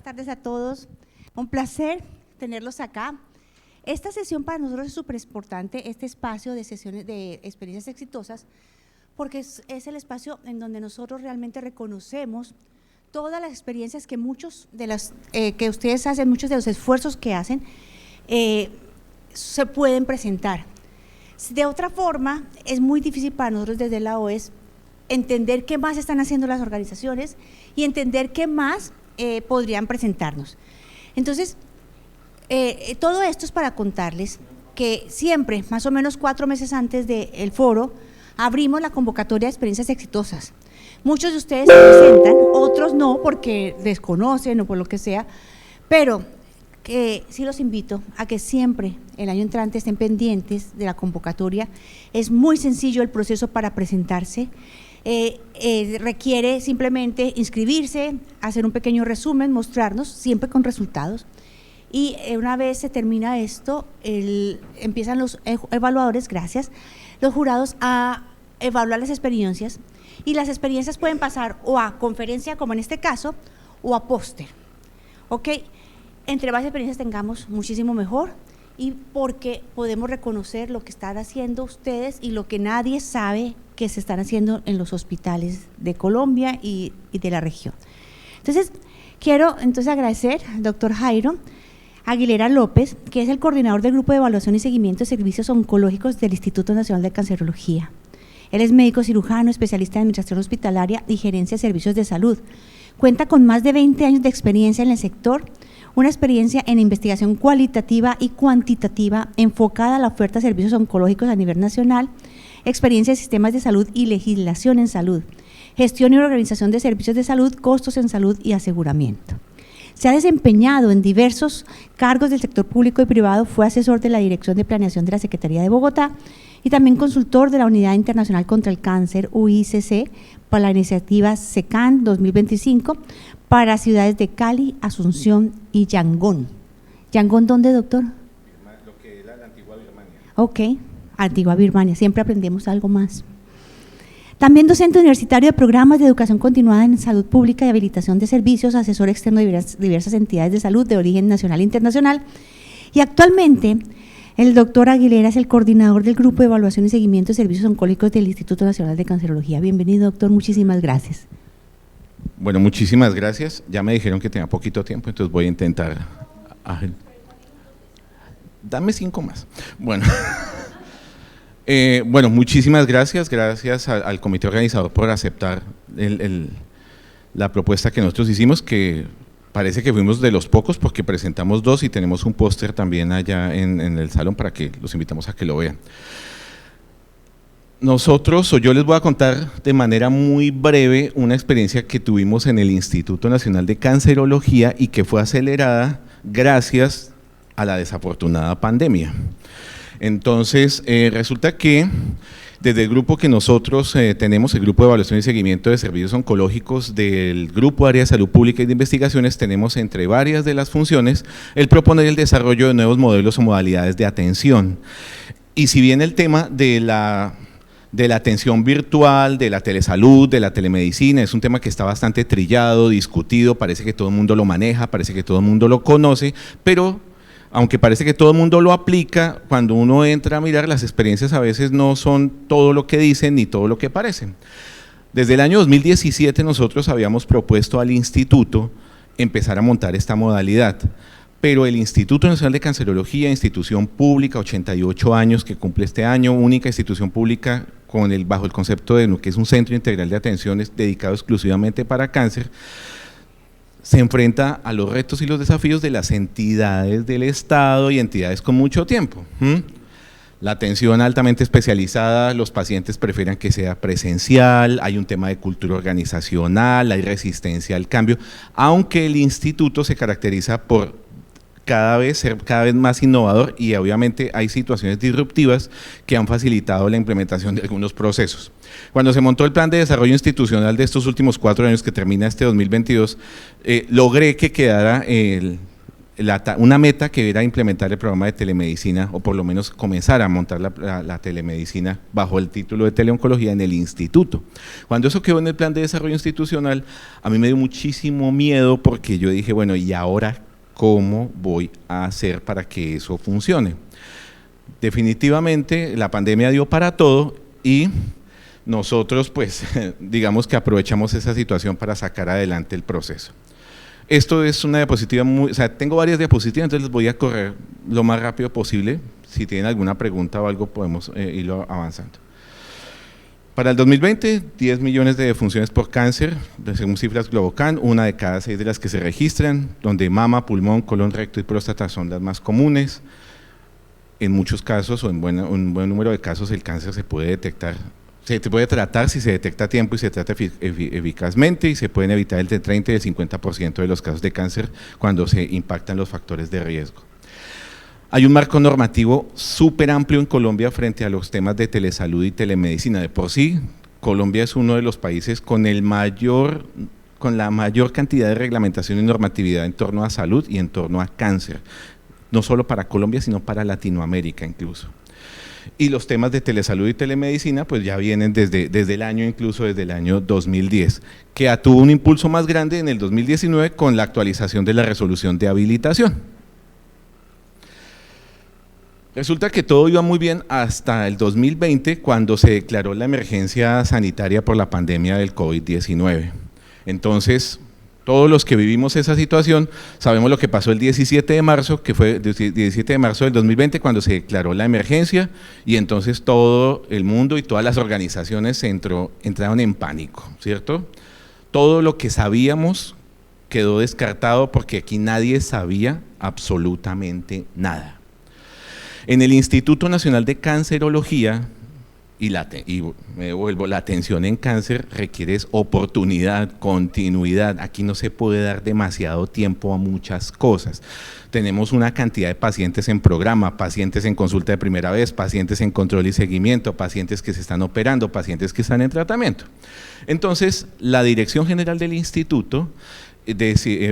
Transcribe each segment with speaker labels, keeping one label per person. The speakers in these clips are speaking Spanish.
Speaker 1: buenas tardes a todos. Un placer tenerlos acá. Esta sesión para nosotros es súper importante, este espacio de sesiones de experiencias exitosas, porque es el espacio en donde nosotros realmente reconocemos todas las experiencias que muchos de las que ustedes hacen, muchos de los esfuerzos que hacen, se pueden presentar. De otra forma, es muy difícil para nosotros desde la OES entender qué más están haciendo las organizaciones y entender qué más podrían presentarnos. Entonces, todo esto es para contarles que siempre, más o menos 4 meses antes del foro, abrimos la convocatoria de experiencias exitosas. Muchos de ustedes se presentan, otros no, porque desconocen o por lo que sea, pero que sí los invito a que siempre el año entrante estén pendientes de la convocatoria. Es muy sencillo el proceso para presentarse. Requiere simplemente inscribirse, hacer un pequeño resumen, mostrarnos, siempre con resultados. Y una vez se termina esto, empiezan los evaluadores, los jurados a evaluar las experiencias, y las experiencias pueden pasar o a conferencia, como en este caso, o a póster. ¿Ok? Entre más experiencias tengamos, muchísimo mejor, y porque podemos reconocer lo que están haciendo ustedes y lo que nadie sabe que se están haciendo en los hospitales de Colombia y de la región. Entonces, quiero agradecer al doctor Jairo Aguilera López, que es el coordinador del Grupo de Evaluación y Seguimiento de Servicios Oncológicos del Instituto Nacional de Cancerología. Él es médico cirujano, especialista en administración hospitalaria y gerencia de servicios de salud. Cuenta con más de 20 años de experiencia en el sector, una experiencia en investigación cualitativa y cuantitativa enfocada a la oferta de servicios oncológicos a nivel nacional, experiencia en sistemas de salud y legislación en salud, gestión y organización de servicios de salud, costos en salud y aseguramiento. Se ha desempeñado en diversos cargos del sector público y privado, fue asesor de la Dirección de Planeación de la Secretaría de Bogotá y también consultor de la Unidad Internacional contra el Cáncer, UICC, para la iniciativa SECAN 2025, para ciudades de Cali, Asunción y Yangon. ¿Yangon dónde, doctor?
Speaker 2: Lo que era la antigua Birmania.
Speaker 1: Ok, antigua Birmania, siempre aprendemos algo más. También docente universitario de programas de educación continuada en salud pública y habilitación de servicios, asesor externo de diversas entidades de salud de origen nacional e internacional. Y actualmente el doctor Aguilera es el coordinador del Grupo de Evaluación y Seguimiento de Servicios Oncológicos del Instituto Nacional de Cancerología. Bienvenido, doctor, muchísimas gracias.
Speaker 2: Bueno, muchísimas gracias. Ya me dijeron que tenía poquito tiempo, entonces voy a intentar. Dame 5 más. Bueno. Bueno, muchísimas gracias al comité organizador por aceptar la propuesta que nosotros hicimos, que parece que fuimos de los pocos porque presentamos 2 y tenemos un póster también allá en el salón para que los invitamos a que lo vean. Yo les voy a contar de manera muy breve una experiencia que tuvimos en el Instituto Nacional de Cancerología y que fue acelerada gracias a la desafortunada pandemia. Entonces, resulta que desde el grupo que nosotros tenemos, el Grupo de Evaluación y Seguimiento de Servicios Oncológicos del Grupo Área de Salud Pública y de Investigaciones, tenemos entre varias de las funciones el proponer el desarrollo de nuevos modelos o modalidades de atención. Y si bien el tema de la atención virtual, de la telesalud, de la telemedicina, es un tema que está bastante trillado, discutido, parece que todo el mundo lo maneja, parece que todo el mundo lo conoce, pero aunque parece que todo el mundo lo aplica, cuando uno entra a mirar, las experiencias a veces no son todo lo que dicen ni todo lo que parecen. Desde el año 2017 nosotros habíamos propuesto al instituto empezar a montar esta modalidad, pero el Instituto Nacional de Cancerología, institución pública, 88 años que cumple este año, única institución pública bajo el concepto de lo que es un centro integral de atenciones dedicado exclusivamente para cáncer, se enfrenta a los retos y los desafíos de las entidades del Estado y entidades con mucho tiempo. La atención altamente especializada, los pacientes prefieren que sea presencial, hay un tema de cultura organizacional, hay resistencia al cambio, aunque el instituto se caracteriza por ser cada vez más innovador y obviamente hay situaciones disruptivas que han facilitado la implementación de algunos procesos. Cuando se montó el plan de desarrollo institucional de estos últimos 4 años que termina este 2022, logré que quedara una meta que era implementar el programa de telemedicina, o por lo menos comenzar a montar la telemedicina bajo el título de teleoncología en el instituto. Cuando eso quedó en el plan de desarrollo institucional, a mí me dio muchísimo miedo, porque yo dije, bueno, ¿y ahora cómo voy a hacer para que eso funcione? Definitivamente la pandemia dio para todo, y nosotros pues digamos que aprovechamos esa situación para sacar adelante el proceso. Esto es una diapositiva o sea, tengo varias diapositivas, entonces les voy a correr lo más rápido posible. Si tienen alguna pregunta o algo, podemos irlo avanzando. Para el 2020, 10 millones de defunciones por cáncer, según cifras Globocan, 1 de cada 6 de las que se registran, donde mama, pulmón, colon, recto y próstata son las más comunes. En muchos casos, o en un buen número de casos, el cáncer se puede detectar. Se puede tratar si se detecta a tiempo y se trata eficazmente, y se pueden evitar el 30 y el 50% de los casos de cáncer cuando se impactan los factores de riesgo. Hay un marco normativo súper amplio en Colombia frente a los temas de telesalud y telemedicina. De por sí, Colombia es uno de los países con la mayor cantidad de reglamentación y normatividad en torno a salud y en torno a cáncer, no solo para Colombia, sino para Latinoamérica incluso. Y los temas de telesalud y telemedicina pues ya vienen desde el año 2010, que tuvo un impulso más grande en el 2019 con la actualización de la resolución de habilitación. Resulta que todo iba muy bien hasta el 2020, cuando se declaró la emergencia sanitaria por la pandemia del COVID-19. Entonces, todos los que vivimos esa situación sabemos lo que pasó el 17 de marzo, que fue el 17 de marzo del 2020, cuando se declaró la emergencia, y entonces todo el mundo y todas las organizaciones entraron en pánico, ¿cierto? Todo lo que sabíamos quedó descartado, porque aquí nadie sabía absolutamente nada. En el Instituto Nacional de Cancerología, y me devuelvo, la atención en cáncer requiere oportunidad, continuidad. Aquí no se puede dar demasiado tiempo a muchas cosas. Tenemos una cantidad de pacientes en programa, pacientes en consulta de primera vez, pacientes en control y seguimiento, pacientes que se están operando, pacientes que están en tratamiento. Entonces, la Dirección General del Instituto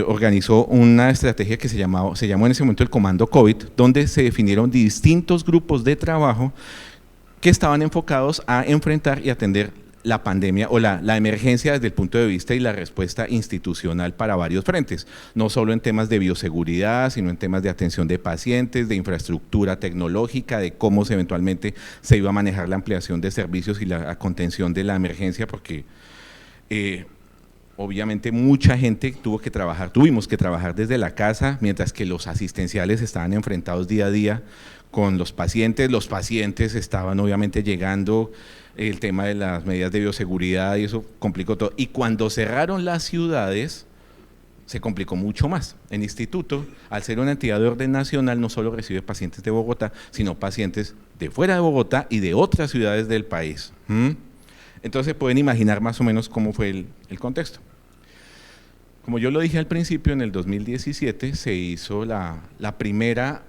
Speaker 2: organizó una estrategia que se llamó en ese momento el Comando COVID, donde se definieron distintos grupos de trabajo que estaban enfocados a enfrentar y atender la pandemia o la emergencia desde el punto de vista y la respuesta institucional para varios frentes, no solo en temas de bioseguridad, sino en temas de atención de pacientes, de infraestructura tecnológica, de cómo eventualmente se iba a manejar la ampliación de servicios y la contención de la emergencia, porque obviamente mucha gente tuvimos que trabajar desde la casa, mientras que los asistenciales estaban enfrentados día a día con los pacientes estaban obviamente llegando, el tema de las medidas de bioseguridad, y eso complicó todo. Y cuando cerraron las ciudades, se complicó mucho más. El instituto, al ser una entidad de orden nacional, no solo recibe pacientes de Bogotá, sino pacientes de fuera de Bogotá y de otras ciudades del país. Entonces pueden imaginar más o menos cómo fue el contexto. Como yo lo dije al principio, en el 2017 se hizo la primera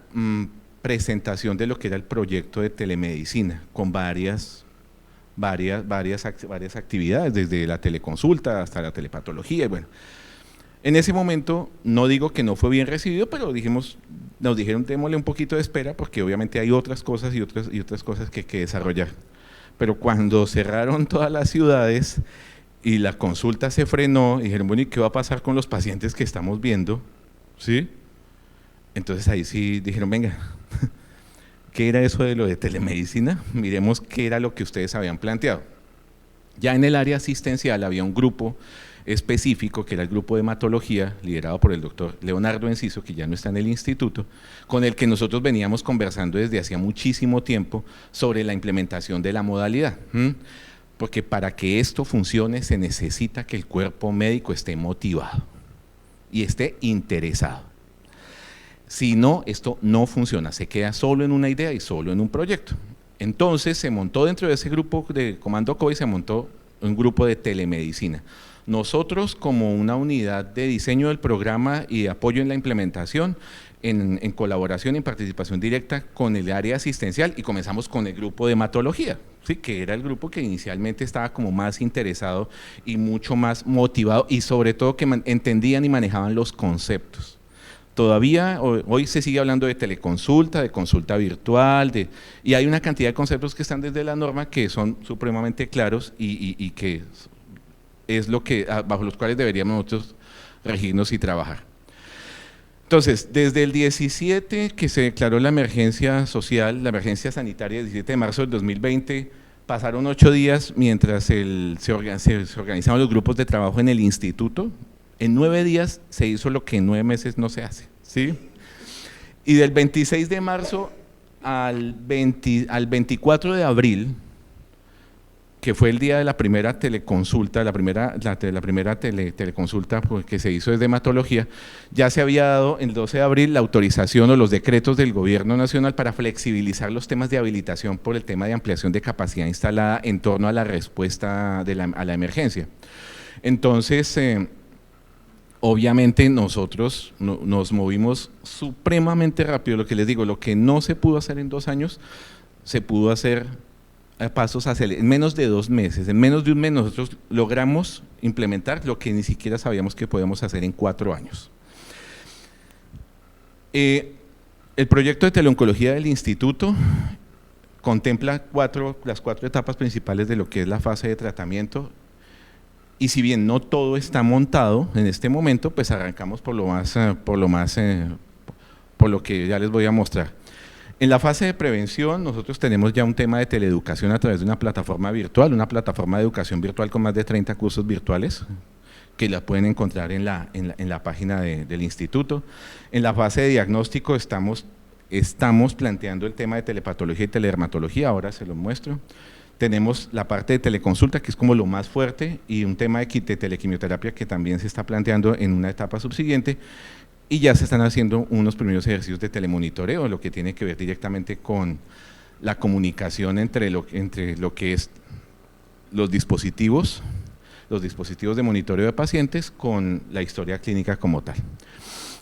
Speaker 2: presentación de lo que era el proyecto de telemedicina, con varias actividades, desde la teleconsulta hasta la telepatología. Y bueno, en ese momento no digo que no fue bien recibido, pero nos dijeron démosle un poquito de espera, porque obviamente hay otras cosas y otras cosas que hay que desarrollar. Pero cuando cerraron todas las ciudades y la consulta se frenó, dijeron, bueno, ¿y qué va a pasar con los pacientes que estamos viendo? ¿Sí? Entonces ahí sí dijeron, venga, ¿qué era eso de lo de telemedicina? Miremos qué era lo que ustedes habían planteado. Ya en el área asistencial había un grupo específico, que era el grupo de hematología, liderado por el doctor Leonardo Enciso, que ya no está en el instituto, con el que nosotros veníamos conversando desde hacía muchísimo tiempo sobre la implementación de la modalidad. Porque para que esto funcione se necesita que el cuerpo médico esté motivado y esté interesado. Si no, esto no funciona, se queda solo en una idea y solo en un proyecto. Entonces se montó dentro de ese grupo de Comando COVID, se montó un grupo de telemedicina. Nosotros, como una unidad de diseño del programa y de apoyo en la implementación, en colaboración y en participación directa con el área asistencial, y comenzamos con el grupo de hematología, ¿sí? Que era el grupo que inicialmente estaba como más interesado y mucho más motivado, y sobre todo que entendían y manejaban los conceptos. Todavía hoy se sigue hablando de teleconsulta, de consulta virtual, y hay una cantidad de conceptos que están desde la norma que son supremamente claros y que es lo que, bajo los cuales deberíamos nosotros regirnos y trabajar. Entonces, desde el 17 que se declaró la emergencia social, la emergencia sanitaria, el 17 de marzo del 2020, pasaron 8 días mientras se organizaban los grupos de trabajo en el instituto. En 9 días se hizo lo que en 9 meses no se hace, ¿sí? Y del 26 de marzo al 24 de abril, que fue el día de la primera teleconsulta, la primera teleconsulta que se hizo desde hematología, ya se había dado el 12 de abril la autorización o los decretos del gobierno nacional para flexibilizar los temas de habilitación por el tema de ampliación de capacidad instalada en torno a la respuesta a la emergencia. Entonces, obviamente nosotros nos movimos supremamente rápido, lo que les digo, lo que no se pudo hacer en 2 años, se pudo hacer a pasos acelerados, en menos de 2 meses, en menos de un mes nosotros logramos implementar lo que ni siquiera sabíamos que podíamos hacer en 4 años. El proyecto de teleoncología del instituto contempla las 4 etapas principales de lo que es la fase de tratamiento. Y si bien no todo está montado en este momento, pues arrancamos por lo que ya les voy a mostrar. En la fase de prevención nosotros tenemos ya un tema de teleeducación a través de una plataforma virtual, una plataforma de educación virtual con más de 30 cursos virtuales que la pueden encontrar en la página del instituto. En la fase de diagnóstico estamos planteando el tema de telepatología y teledermatología, ahora se los muestro. Tenemos la parte de teleconsulta, que es como lo más fuerte, y un tema de telequimioterapia que también se está planteando en una etapa subsiguiente, y ya se están haciendo unos primeros ejercicios de telemonitoreo, lo que tiene que ver directamente con la comunicación entre lo que es los dispositivos de monitoreo de pacientes con la historia clínica como tal.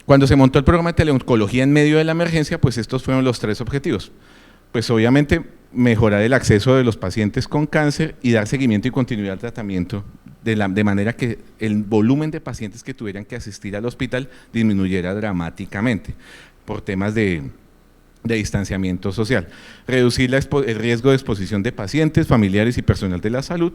Speaker 2: Cuando se montó el programa de teleoncología en medio de la emergencia, pues estos fueron los 3 objetivos. Pues obviamente mejorar el acceso de los pacientes con cáncer y dar seguimiento y continuidad al tratamiento de manera que el volumen de pacientes que tuvieran que asistir al hospital disminuyera dramáticamente por temas de distanciamiento social. Reducir el riesgo de exposición de pacientes, familiares y personal de la salud,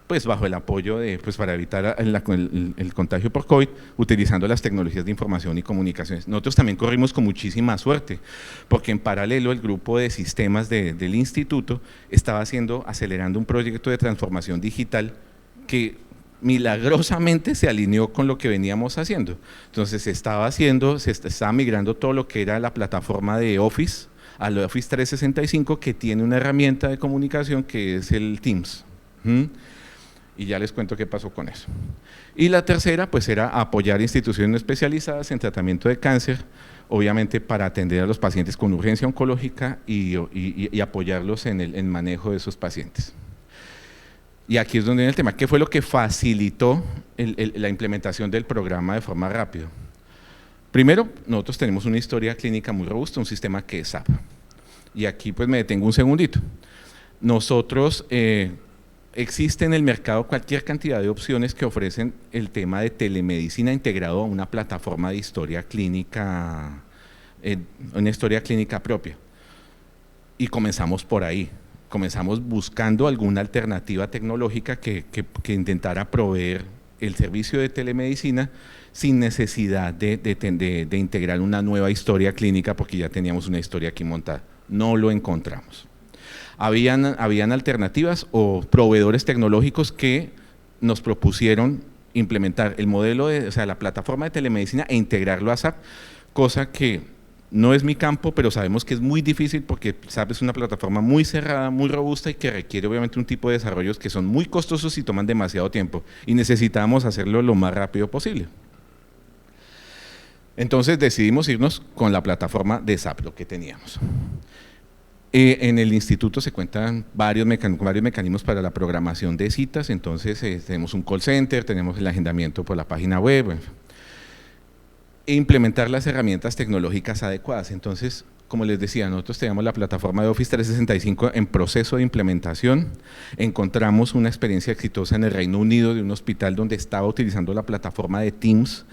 Speaker 2: pues bajo el apoyo para evitar el contagio por COVID, utilizando las tecnologías de información y comunicaciones. Nosotros también corrimos con muchísima suerte, porque en paralelo el grupo de sistemas del instituto estaba acelerando un proyecto de transformación digital que milagrosamente se alineó con lo que veníamos haciendo. Entonces se estaba migrando todo lo que era la plataforma de Office a la Office 365, que tiene una herramienta de comunicación que es el Teams. Y ya les cuento qué pasó con eso. Y la tercera, pues era apoyar instituciones especializadas en tratamiento de cáncer, obviamente para atender a los pacientes con urgencia oncológica y apoyarlos en el manejo de esos pacientes. Y aquí es donde viene el tema, ¿qué fue lo que facilitó la implementación del programa de forma rápida? Primero, nosotros tenemos una historia clínica muy robusta, un sistema que es SAP. Y aquí pues me detengo un segundito. Nosotros… existe en el mercado cualquier cantidad de opciones que ofrecen el tema de telemedicina integrado a una plataforma de historia clínica, una historia clínica propia. Y comenzamos por ahí, comenzamos buscando alguna alternativa tecnológica que intentara proveer el servicio de telemedicina sin necesidad de integrar una nueva historia clínica, porque ya teníamos una historia aquí montada. No lo encontramos. Habían alternativas o proveedores tecnológicos que nos propusieron implementar el modelo, la plataforma de telemedicina e integrarlo a SAP, cosa que no es mi campo, pero sabemos que es muy difícil porque SAP es una plataforma muy cerrada, muy robusta y que requiere obviamente un tipo de desarrollos que son muy costosos y toman demasiado tiempo, y necesitábamos hacerlo lo más rápido posible. Entonces decidimos irnos con la plataforma de SAP, lo que teníamos. En el instituto se cuentan varios mecanismos para la programación de citas, entonces tenemos un call center, tenemos el agendamiento por la página web, e implementar las herramientas tecnológicas adecuadas. Entonces, como les decía, nosotros teníamos la plataforma de Office 365 en proceso de implementación. Encontramos una experiencia exitosa en el Reino Unido de un hospital donde estaba utilizando la plataforma de Teams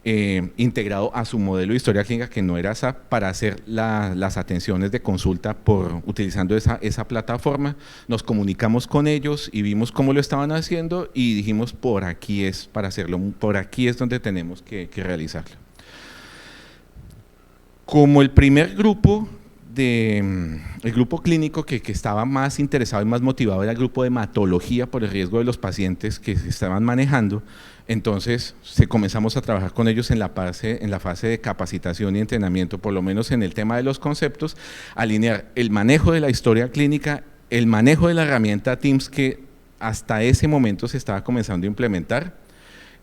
Speaker 2: integrado a su modelo de historia clínica, que no era SAP, para hacer las atenciones de consulta utilizando esa plataforma. Nos comunicamos con ellos y vimos cómo lo estaban haciendo y dijimos, por aquí es para hacerlo, por aquí es donde tenemos que realizarlo. Como el primer grupo, el grupo clínico que estaba más interesado y más motivado era el grupo de hematología por el riesgo de los pacientes que se estaban manejando, entonces comenzamos a trabajar con ellos en la fase de capacitación y entrenamiento, por lo menos en el tema de los conceptos, alinear el manejo de la historia clínica, el manejo de la herramienta Teams que hasta ese momento se estaba comenzando a implementar.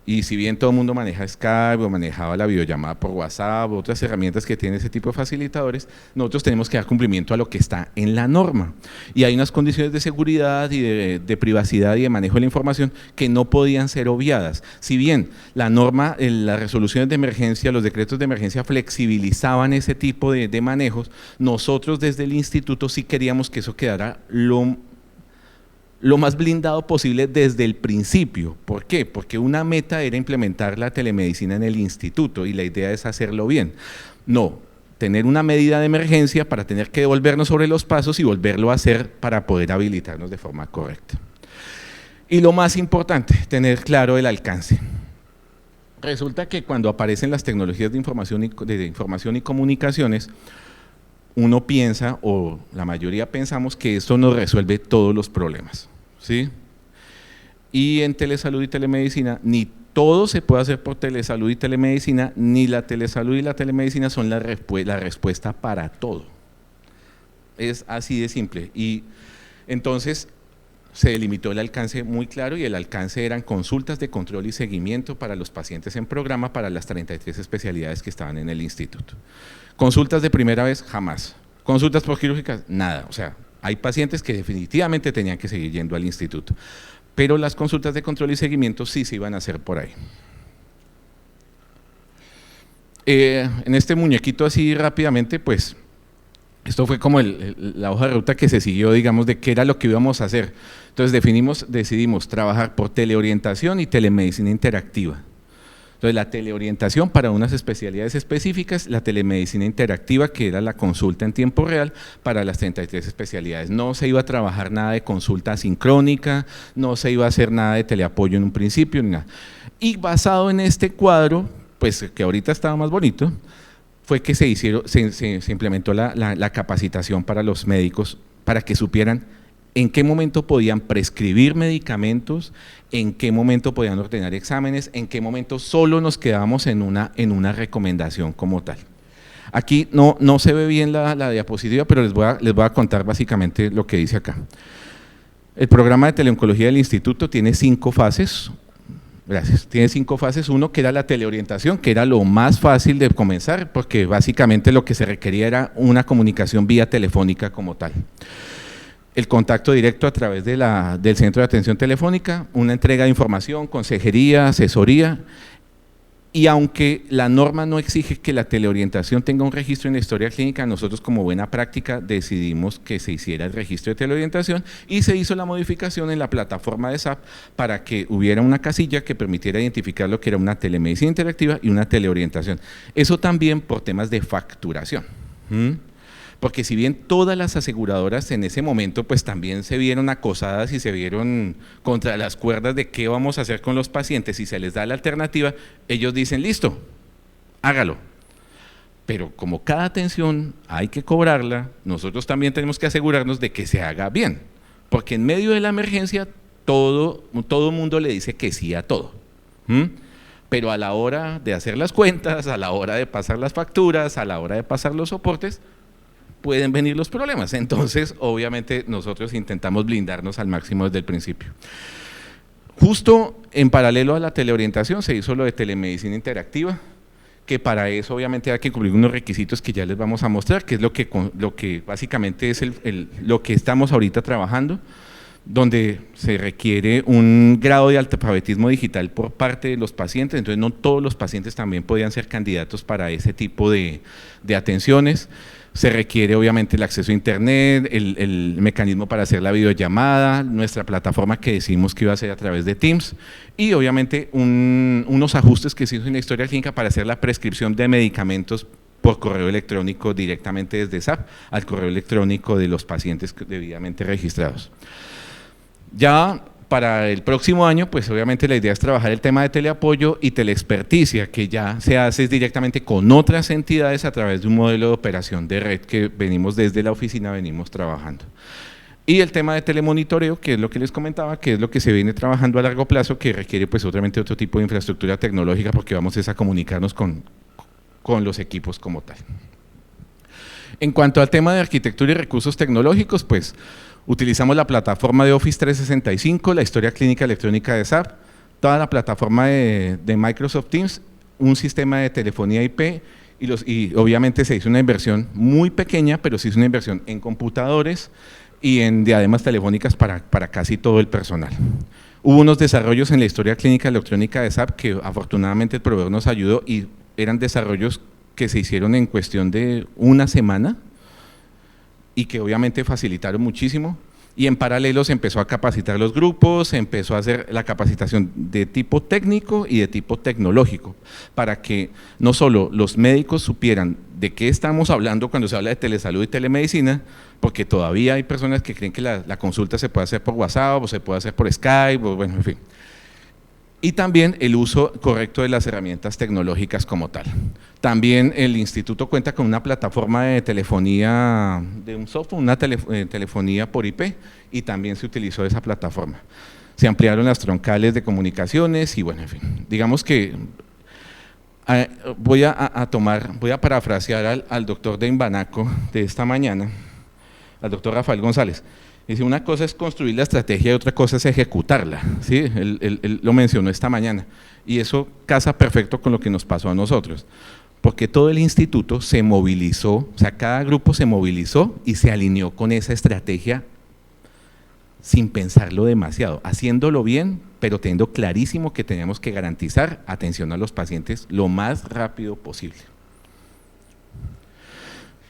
Speaker 2: Y si bien todo el mundo maneja Skype o manejaba la videollamada por WhatsApp, otras herramientas que tiene ese tipo de facilitadores, nosotros tenemos que dar cumplimiento a lo que está en la norma. Y hay unas condiciones de seguridad y de privacidad y de manejo de la información que no podían ser obviadas. Si bien la norma, las resoluciones de emergencia, los decretos de emergencia flexibilizaban ese tipo de manejos, nosotros desde el instituto sí queríamos que eso quedara lo más blindado posible desde el principio. ¿Por qué? Porque una meta era implementar la telemedicina en el instituto y la idea es hacerlo bien. No, tener una medida de emergencia para tener que devolvernos sobre los pasos y volverlo a hacer para poder habilitarnos de forma correcta. Y lo más importante, tener claro el alcance. Resulta que cuando aparecen las tecnologías de información y comunicaciones, uno piensa, o la mayoría pensamos, que esto nos resuelve todos los problemas, ¿sí? Y en telesalud y telemedicina, ni todo se puede hacer por telesalud y telemedicina, ni la telesalud y la telemedicina son la respuesta para todo. Es así de simple. Y entonces se delimitó el alcance muy claro, y el alcance eran consultas de control y seguimiento para los pacientes en programa para las 33 especialidades que estaban en el instituto. Consultas de primera vez, jamás. Consultas postquirúrgicas, nada. O sea, hay pacientes que definitivamente tenían que seguir yendo al instituto, pero las consultas de control y seguimiento sí se iban a hacer por ahí. En este muñequito así rápidamente, pues, esto fue como la hoja de ruta que se siguió, digamos, de qué era lo que íbamos a hacer. Entonces decidimos trabajar por teleorientación y telemedicina interactiva. Entonces la teleorientación para unas especialidades específicas, la telemedicina interactiva, que era la consulta en tiempo real para las 33 especialidades. No se iba a trabajar nada de consulta sincrónica, no se iba a hacer nada de teleapoyo en un principio, ni nada. Y basado en este cuadro, pues que ahorita estaba más bonito, fue que se implementó la capacitación para los médicos para que supieran en qué momento podían prescribir medicamentos, en qué momento podían ordenar exámenes, en qué momento solo nos quedábamos en una recomendación como tal. Aquí no se ve bien la diapositiva, pero les voy a contar básicamente lo que dice acá. El programa de teleoncología del instituto tiene 5 fases. Gracias. Tiene 5 fases. Uno, que era la teleorientación, que era lo más fácil de comenzar, porque básicamente lo que se requería era una comunicación vía telefónica como tal. El contacto directo a través del centro de atención telefónica, una entrega de información, consejería, asesoría, y aunque la norma no exige que la teleorientación tenga un registro en la historia clínica, nosotros como buena práctica decidimos que se hiciera el registro de teleorientación y se hizo la modificación en la plataforma de SAP para que hubiera una casilla que permitiera identificar lo que era una telemedicina interactiva y una teleorientación. Eso también por temas de facturación. Porque si bien todas las aseguradoras en ese momento pues también se vieron acosadas y se vieron contra las cuerdas de qué vamos a hacer con los pacientes, si se les da la alternativa, ellos dicen listo, hágalo. Pero como cada atención hay que cobrarla, nosotros también tenemos que asegurarnos de que se haga bien, porque en medio de la emergencia todo mundo le dice que sí a todo. Pero a la hora de hacer las cuentas, a la hora de pasar las facturas, a la hora de pasar los soportes, pueden venir los problemas. Entonces, obviamente, nosotros intentamos blindarnos al máximo desde el principio. Justo en paralelo a la teleorientación se hizo lo de telemedicina interactiva, que para eso obviamente hay que cumplir unos requisitos que ya les vamos a mostrar, que es lo que básicamente es lo que estamos ahorita trabajando, donde se requiere un grado de alfabetismo digital por parte de los pacientes. Entonces no todos los pacientes también podían ser candidatos para ese tipo de atenciones. Se requiere obviamente el acceso a internet, el mecanismo para hacer la videollamada, nuestra plataforma que decidimos que iba a ser a través de Teams y obviamente unos ajustes que se hizo en la historia clínica para hacer la prescripción de medicamentos por correo electrónico directamente desde SAP al correo electrónico de los pacientes debidamente registrados. Ya para el próximo año, pues obviamente la idea es trabajar el tema de teleapoyo y teleexperticia, que ya se hace directamente con otras entidades a través de un modelo de operación de red que venimos desde la oficina, venimos trabajando. Y el tema de telemonitoreo, que es lo que les comentaba, que es lo que se viene trabajando a largo plazo, que requiere pues obviamente otro tipo de infraestructura tecnológica porque vamos a comunicarnos con los equipos como tal. En cuanto al tema de arquitectura y recursos tecnológicos, pues utilizamos la plataforma de Office 365, la historia clínica electrónica de SAP, toda la plataforma de Microsoft Teams, un sistema de telefonía IP y obviamente se hizo una inversión muy pequeña, pero se hizo una inversión en computadores y en diademas telefónicas para casi todo el personal. Hubo unos desarrollos en la historia clínica electrónica de SAP que afortunadamente el proveedor nos ayudó y eran desarrollos que se hicieron en cuestión de una semana y que obviamente facilitaron muchísimo y en paralelo se empezó a capacitar los grupos, se empezó a hacer la capacitación de tipo técnico y de tipo tecnológico para que no solo los médicos supieran de qué estamos hablando cuando se habla de telesalud y telemedicina, porque todavía hay personas que creen que la consulta se puede hacer por WhatsApp o se puede hacer por Skype, o bueno, en fin. Y también el uso correcto de las herramientas tecnológicas como tal. También el instituto cuenta con una plataforma de telefonía, de un software, una telefonía por IP, y también se utilizó esa plataforma. Se ampliaron las troncales de comunicaciones y bueno, en fin, digamos que voy a parafrasear al doctor de Imbanaco de esta mañana, al doctor Rafael González. Dice, una cosa es construir la estrategia y otra cosa es ejecutarla, ¿sí? Él lo mencionó esta mañana y eso casa perfecto con lo que nos pasó a nosotros, porque todo el instituto se movilizó, o sea, cada grupo se movilizó y se alineó con esa estrategia sin pensarlo demasiado, haciéndolo bien, pero teniendo clarísimo que teníamos que garantizar atención a los pacientes lo más rápido posible.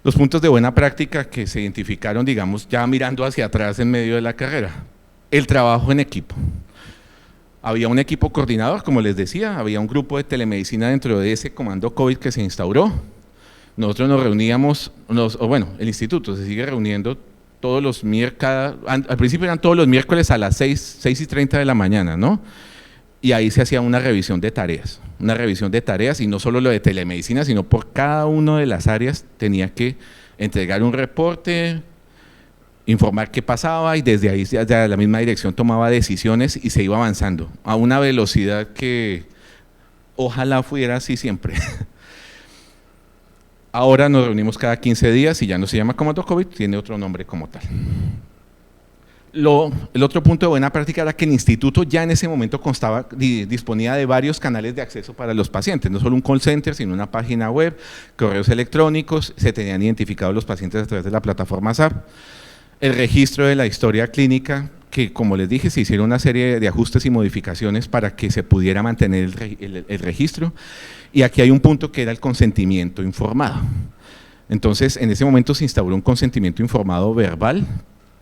Speaker 2: Los puntos de buena práctica que se identificaron, digamos, ya mirando hacia atrás en medio de la carrera, el trabajo en equipo. Había un equipo coordinador, como les decía, había un grupo de telemedicina dentro de ese comando COVID que se instauró. Nosotros nos reuníamos, el instituto se sigue reuniendo todos los miércoles, al principio eran todos los miércoles a las 6:30 de la mañana, ¿no? Y ahí se hacía una revisión de tareas y no solo lo de telemedicina, sino por cada una de las áreas tenía que entregar un reporte, informar qué pasaba y desde ahí ya la misma dirección tomaba decisiones y se iba avanzando a una velocidad que ojalá fuera así siempre. Ahora nos reunimos cada 15 días y ya no se llama Comando COVID, tiene otro nombre como tal. El otro punto de buena práctica era que el instituto ya en ese momento disponía de varios canales de acceso para los pacientes, no solo un call center, sino una página web, correos electrónicos, se tenían identificados los pacientes a través de la plataforma SAP, el registro de la historia clínica, que como les dije, se hicieron una serie de ajustes y modificaciones para que se pudiera mantener el registro, y aquí hay un punto que era el consentimiento informado. Entonces, en ese momento se instauró un consentimiento informado verbal,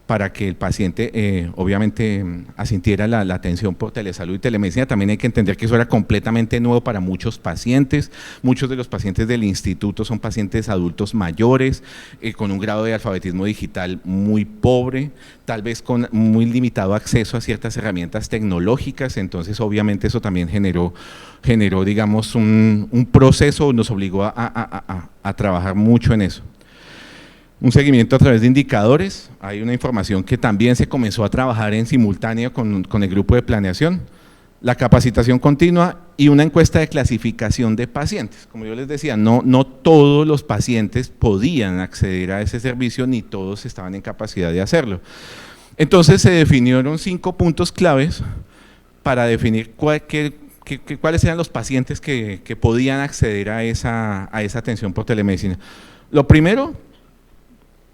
Speaker 2: para que el paciente obviamente asintiera la atención por telesalud y telemedicina. También hay que entender que eso era completamente nuevo para muchos pacientes. Muchos de los pacientes del instituto son pacientes adultos mayores, con un grado de alfabetismo digital muy pobre, tal vez con muy limitado acceso a ciertas herramientas tecnológicas. Entonces obviamente eso también generó digamos un proceso, nos obligó a trabajar mucho en eso. Un seguimiento a través de indicadores, hay una información que también se comenzó a trabajar en simultáneo con el grupo de planeación, la capacitación continua y una encuesta de clasificación de pacientes. Como yo les decía, no todos los pacientes podían acceder a ese servicio ni todos estaban en capacidad de hacerlo. Entonces se definieron 5 puntos claves para definir cuáles eran los pacientes que podían acceder a esa atención por telemedicina. Lo primero,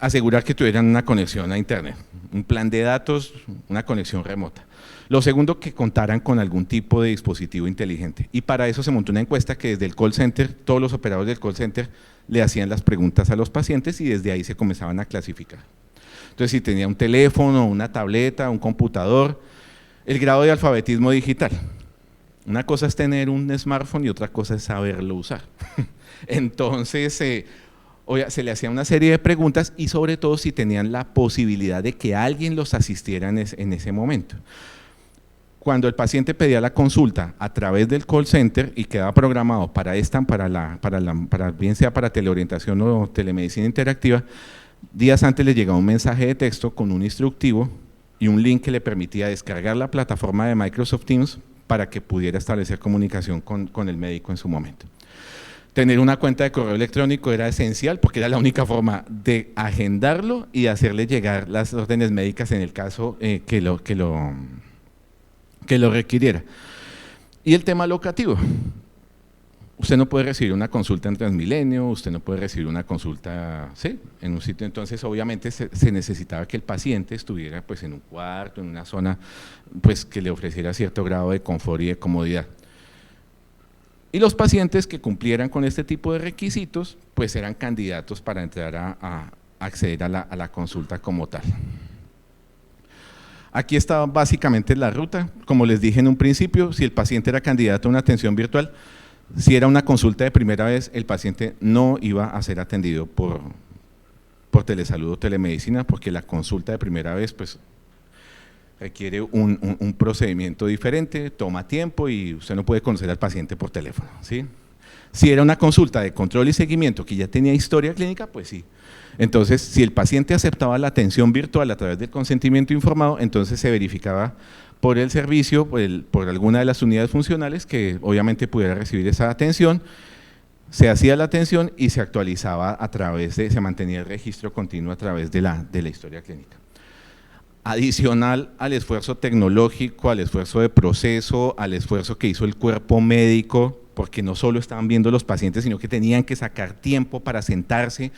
Speaker 2: asegurar que tuvieran una conexión a internet, un plan de datos, una conexión remota. Lo segundo, que contaran con algún tipo de dispositivo inteligente. Y para eso se montó una encuesta que desde el call center, todos los operadores del call center le hacían las preguntas a los pacientes y desde ahí se comenzaban a clasificar. Entonces, si tenía un teléfono, una tableta, un computador, el grado de alfabetismo digital. Una cosa es tener un smartphone y otra cosa es saberlo usar. Entonces, se le hacía una serie de preguntas y sobre todo si tenían la posibilidad de que alguien los asistiera en ese momento. Cuando el paciente pedía la consulta a través del call center y quedaba programado para bien sea para teleorientación o telemedicina interactiva, días antes le llegaba un mensaje de texto con un instructivo y un link que le permitía descargar la plataforma de Microsoft Teams para que pudiera establecer comunicación con el médico en su momento. Tener una cuenta de correo electrónico era esencial porque era la única forma de agendarlo y de hacerle llegar las órdenes médicas en el caso que lo requiriera. Y el tema locativo. Usted no puede recibir una consulta en Transmilenio, usted no puede recibir una consulta en un sitio, entonces obviamente se necesitaba que el paciente estuviera pues, en un cuarto, en una zona pues, que le ofreciera cierto grado de confort y de comodidad. Y los pacientes que cumplieran con este tipo de requisitos, pues eran candidatos para entrar a acceder a la consulta como tal. Aquí está básicamente la ruta, como les dije en un principio, si el paciente era candidato a una atención virtual, si era una consulta de primera vez, el paciente no iba a ser atendido por telesalud o telemedicina, porque la consulta de primera vez pues, requiere un procedimiento diferente, toma tiempo y usted no puede conocer al paciente por teléfono, ¿sí? Si era una consulta de control y seguimiento que ya tenía historia clínica, pues sí. Entonces, si el paciente aceptaba la atención virtual a través del consentimiento informado, entonces se verificaba por el servicio, por alguna de las unidades funcionales que obviamente pudiera recibir esa atención, se hacía la atención y se actualizaba se mantenía el registro continuo a través de la historia clínica. Adicional al esfuerzo tecnológico, al esfuerzo de proceso, al esfuerzo que hizo el cuerpo médico, porque no solo estaban viendo los pacientes, sino que tenían que sacar tiempo para sentarse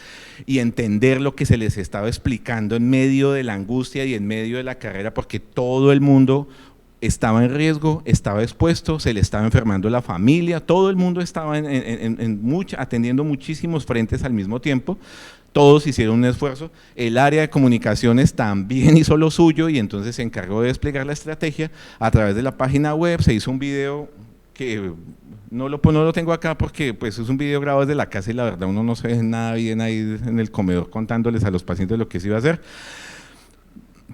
Speaker 2: y entender lo que se les estaba explicando en medio de la angustia y en medio de la carrera, porque todo el mundo estaba en riesgo, estaba expuesto, se le estaba enfermando la familia, todo el mundo estaba atendiendo muchísimos frentes al mismo tiempo. Todos hicieron un esfuerzo, el área de comunicaciones también hizo lo suyo y entonces se encargó de desplegar la estrategia a través de la página web, se hizo un video que no lo tengo acá porque pues, es un video grabado desde la casa y la verdad uno no se ve nada bien ahí en el comedor contándoles a los pacientes lo que se iba a hacer.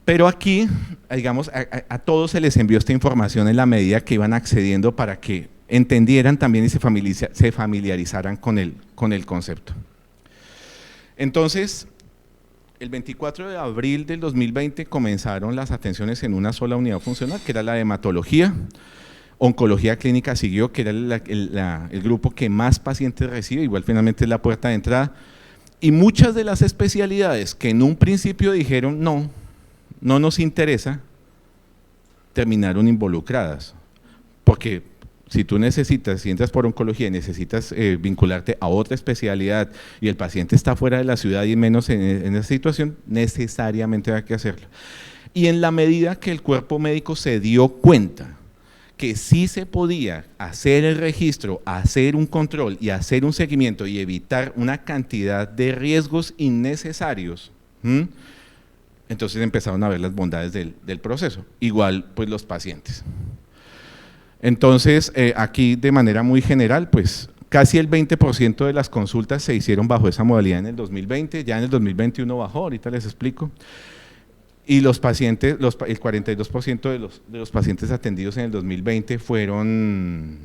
Speaker 2: Pero aquí, digamos, a todos se les envió esta información en la medida que iban accediendo para que entendieran también y se familiarizaran con el concepto. Entonces, el 24 de abril del 2020 comenzaron las atenciones en una sola unidad funcional, que era la de hematología. Oncología clínica siguió, que era el grupo que más pacientes recibe, igual finalmente es la puerta de entrada. Y muchas de las especialidades que en un principio dijeron no nos interesa, terminaron involucradas, porque si tú si entras por oncología y necesitas vincularte a otra especialidad y el paciente está fuera de la ciudad y menos en esa situación, necesariamente hay que hacerlo. Y en la medida que el cuerpo médico se dio cuenta que sí se podía hacer el registro, hacer un control y hacer un seguimiento y evitar una cantidad de riesgos innecesarios, entonces empezaron a ver las bondades del proceso, igual pues los pacientes. Entonces aquí de manera muy general pues casi el 20% de las consultas se hicieron bajo esa modalidad en el 2020, ya en el 2021 bajó, ahorita les explico. Y los pacientes, el 42% de los pacientes atendidos en el 2020 fueron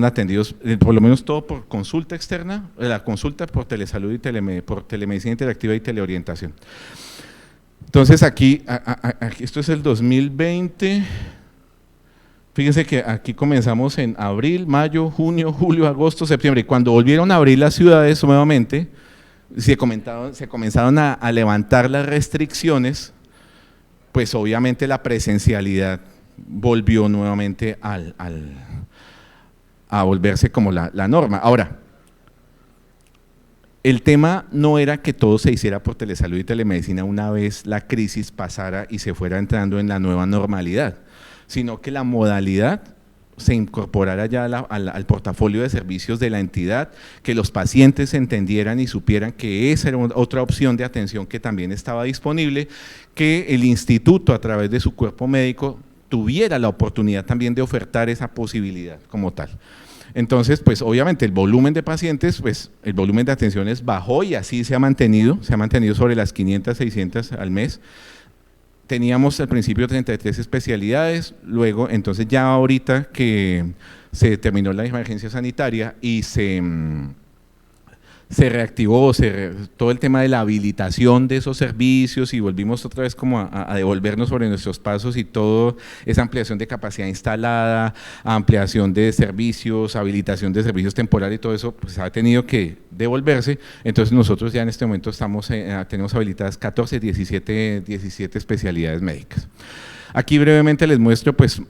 Speaker 2: atendidos, por lo menos todo por consulta externa, la consulta por telesalud y por telemedicina interactiva y teleorientación. Entonces aquí esto es el 2020, fíjense que aquí comenzamos en abril, mayo, junio, julio, agosto, septiembre, y cuando volvieron a abrir las ciudades nuevamente, se comenzaron a levantar las restricciones, pues obviamente la presencialidad volvió nuevamente a volverse como la norma. Ahora, El tema no era que todo se hiciera por telesalud y telemedicina una vez la crisis pasara y se fuera entrando en la nueva normalidad, sino que la modalidad se incorporara ya al portafolio de servicios de la entidad, que los pacientes entendieran y supieran que esa era otra opción de atención que también estaba disponible, que el instituto a través de su cuerpo médico tuviera la oportunidad también de ofertar esa posibilidad como tal. Entonces, pues obviamente el volumen de pacientes, pues el volumen de atenciones bajó y así se ha mantenido sobre las 500, 600 al mes. Teníamos al principio 33 especialidades, luego entonces ya ahorita que se terminó la emergencia sanitaria y se reactivó todo el tema de la habilitación de esos servicios y volvimos otra vez como a devolvernos sobre nuestros pasos y todo esa ampliación de capacidad instalada, ampliación de servicios, habilitación de servicios temporales y todo eso, pues ha tenido que devolverse. Entonces nosotros ya en este momento tenemos habilitadas 14, 17 especialidades médicas. Aquí brevemente les muestro pues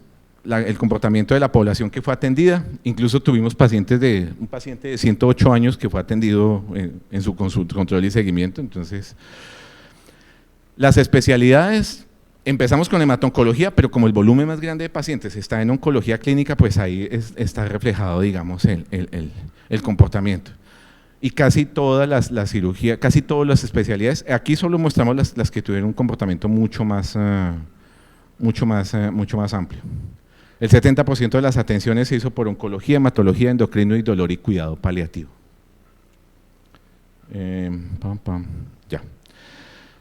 Speaker 2: el comportamiento de la población que fue atendida, incluso tuvimos un paciente de 108 años que fue atendido en su control y seguimiento. Entonces, las especialidades, empezamos con hematoncología, pero como el volumen más grande de pacientes está en oncología clínica, pues ahí está reflejado, digamos, el comportamiento. Y casi todas las cirugías, casi todas las especialidades, aquí solo mostramos las que tuvieron un comportamiento mucho más amplio. El 70% de las atenciones se hizo por oncología, hematología, endocrino y dolor y cuidado paliativo. Ya.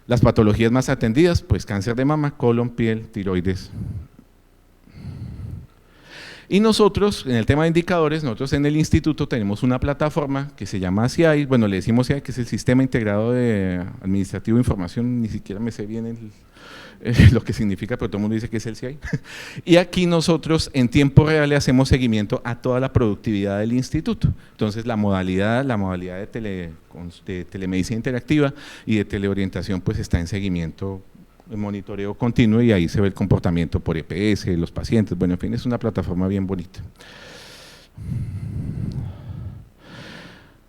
Speaker 2: Las patologías más atendidas, pues cáncer de mama, colon, piel, tiroides. Y nosotros, en el tema de indicadores, nosotros en el instituto tenemos una plataforma que se llama CI, bueno, le decimos CI, que es el Sistema Integrado de Administrativo de Información, ni siquiera me sé bien lo que significa, pero todo el mundo dice que es el CI. Y aquí nosotros en tiempo real le hacemos seguimiento a toda la productividad del instituto. Entonces la modalidad de telemedicina interactiva y de teleorientación pues está en seguimiento, en monitoreo continuo, y ahí se ve el comportamiento por EPS, los pacientes, bueno, en fin, es una plataforma bien bonita.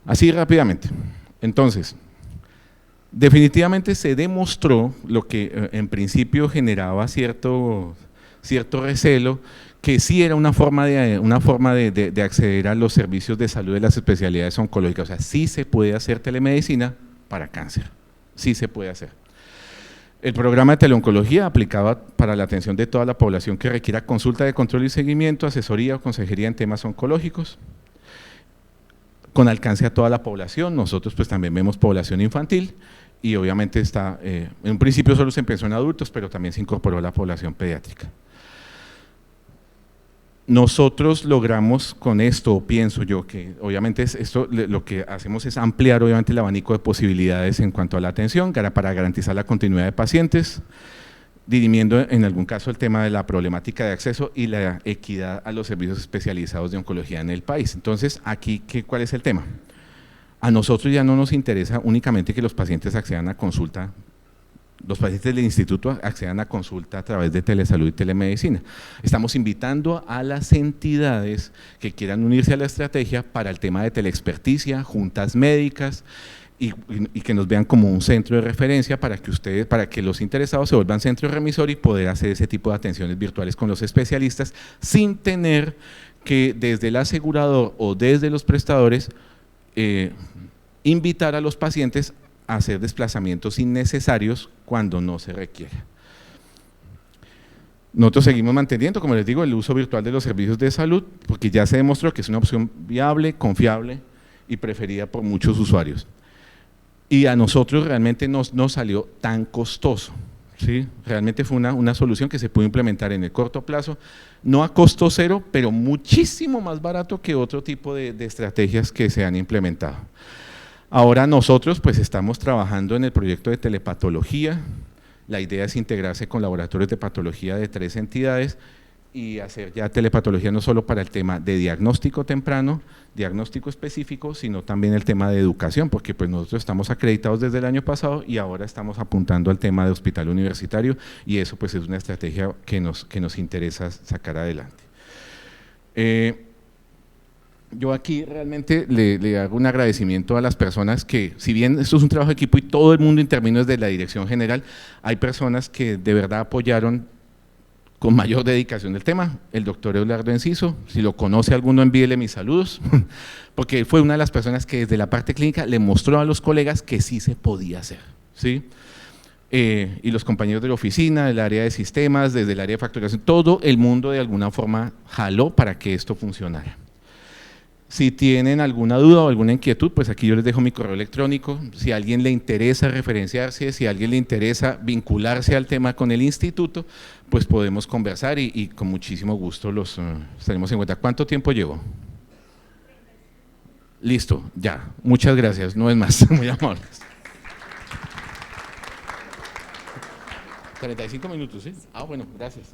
Speaker 2: Así rápidamente, entonces, definitivamente se demostró lo que en principio generaba cierto recelo, que sí era una forma de acceder a los servicios de salud de las especialidades oncológicas. O sea, sí se puede hacer telemedicina para cáncer, sí se puede hacer. El programa de teleoncología aplicaba para la atención de toda la población que requiera consulta de control y seguimiento, asesoría o consejería en temas oncológicos, con alcance a toda la población. Nosotros pues también vemos población infantil y obviamente está, en un principio solo se empezó en adultos, pero también se incorporó a la población pediátrica. Nosotros logramos con esto, pienso yo, que obviamente esto lo que hacemos es ampliar obviamente el abanico de posibilidades en cuanto a la atención para garantizar la continuidad de pacientes, dirimiendo en algún caso el tema de la problemática de acceso y la equidad a los servicios especializados de oncología en el país. Entonces, aquí, ¿cuál es el tema? A nosotros ya no nos interesa únicamente que los pacientes accedan a consulta, los pacientes del instituto accedan a consulta a través de telesalud y telemedicina. Estamos invitando a las entidades que quieran unirse a la estrategia para el tema de teleexperticia, juntas médicas, y que nos vean como un centro de referencia para que los interesados se vuelvan centro remisor y poder hacer ese tipo de atenciones virtuales con los especialistas sin tener que desde el asegurador o desde los prestadores invitar a los pacientes a hacer desplazamientos innecesarios cuando no se requiere. Nosotros seguimos manteniendo, como les digo, el uso virtual de los servicios de salud, porque ya se demostró que es una opción viable, confiable y preferida por muchos usuarios. Y a nosotros realmente no salió tan costoso, ¿sí? Realmente fue una solución que se pudo implementar en el corto plazo, no a costo cero, pero muchísimo más barato que otro tipo de estrategias que se han implementado. Ahora nosotros pues estamos trabajando en el proyecto de telepatología. La idea es integrarse con laboratorios de patología de 3 entidades y hacer ya telepatología no solo para el tema de diagnóstico temprano, diagnóstico específico, sino también el tema de educación, porque pues nosotros estamos acreditados desde el año pasado y ahora estamos apuntando al tema de hospital universitario, y eso pues es una estrategia que nos interesa sacar adelante. Yo aquí realmente le hago un agradecimiento a las personas que, si bien esto es un trabajo de equipo y todo el mundo intervino desde la dirección general, hay personas que de verdad apoyaron con mayor dedicación del tema. El doctor Eduardo Enciso, si lo conoce alguno, envíele mis saludos, porque fue una de las personas que desde la parte clínica le mostró a los colegas que sí se podía hacer, ¿sí? Y los compañeros de la oficina, del área de sistemas, desde el área de facturación, todo el mundo de alguna forma jaló para que esto funcionara. Si tienen alguna duda o alguna inquietud, pues aquí yo les dejo mi correo electrónico. Si a alguien le interesa referenciarse, si a alguien le interesa vincularse al tema con el instituto, pues podemos conversar y con muchísimo gusto los tenemos en cuenta. ¿Cuánto tiempo llevo? Listo, ya. Muchas gracias, no es más. Muy amables. 35 minutos, ¿sí? Ah, bueno, gracias.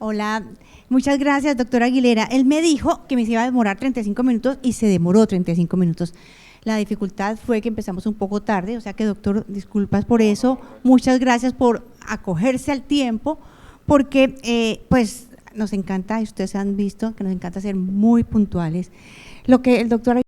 Speaker 1: Hola, muchas gracias, doctor Aguilera. Él me dijo que me iba a demorar 35 minutos y se demoró 35 minutos. La dificultad fue que empezamos un poco tarde, o sea que, doctor, disculpas por eso. Muchas gracias por acogerse al tiempo, porque pues nos encanta, y ustedes han visto que nos encanta ser muy puntuales. Lo que el doctor